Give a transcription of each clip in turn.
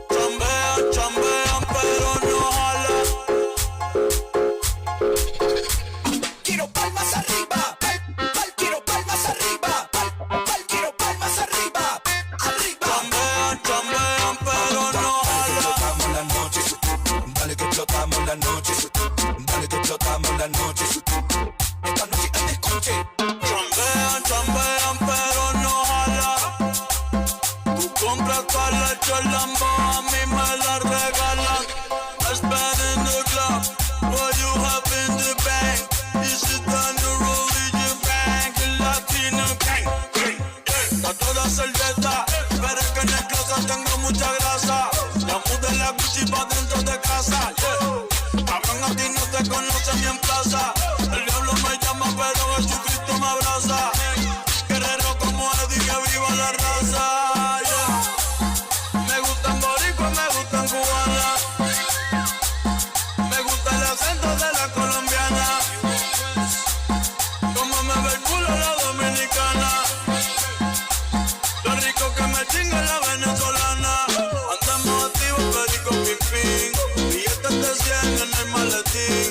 Chambean, chambean, pero no jala. Quiero palmas arriba, quiero palmas arriba, quiero palmas arriba, arriba. Chambean, chambean, pero no jala. Explotamos la noche, dale que explotamos la noche, dale que explotamos la noche. Esta noche hay desconche. Chambean, chambean, pero no jala. Tú compras para la Lambo, a mí me la regalan. I spend in the club, what you have in the bank. This is the new religion bank, el latino gang. Está toda cerveza, pero es que en el closet tengo mucha grasa. Ya mudé la Gucci pa' dentro de casa, yeah. Cabrón, a ti no te conocen ni en plaza. El diablo me llama, pero Jesucristo me abraza. Guerrero como Eddie, que viva la raza, yeah. Me gustan boricuas, me gustan cubanas. Me gusta el acento de la colombiana. Como me ve el culo la dominicana. Lo rico que me chinga la venezolana. Andamos activos, perico, pim, billetes de 100 en el maletín.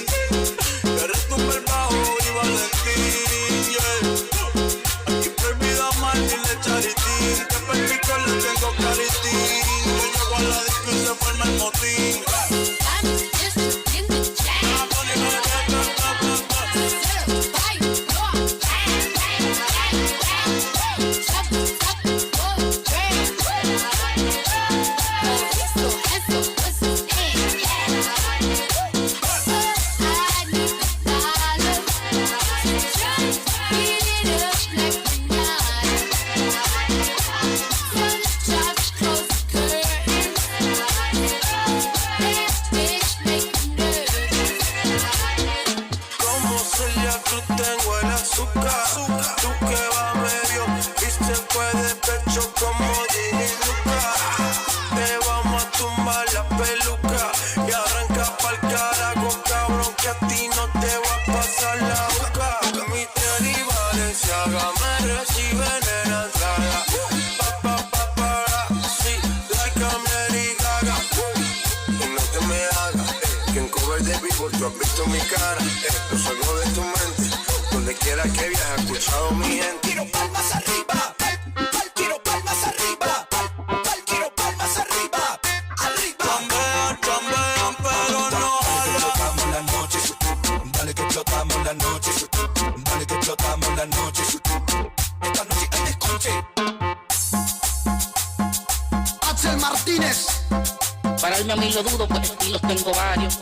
Que retumbe el bajo y Valentín, yeah. Aquí prohibida mal, dile charitín. Que perpico le tengo claritín. Yo llego a la disco y se forma el motín. Tengo el azúcar, tú que va medio y se fue de pecho como Ginny Luca. Te vamos a tumbar la peluca y arranca pa'l carajo, cabrón, que a ti no te va a pasar la boca. Mi Terry Valenciaga me reciben en la entrada. Sí, like I'm Lady Gaga. Y no te me hagas, que en cover de Billboard tú has visto mi cara. No salgo de tu mente. Donde quiera que viaje, he escuchado mi gente. Quiero palmas arriba, quiero palmas arriba, quiero palmas arriba, arriba. Chambean, chambean, pero no jala. Explotamos la noche, dale que explotamos la noche, dale que explotamos la noche. Esta noche hay desconche. Axel Martínez. Para irme a mí lo dudo, pues estilos tengo varios.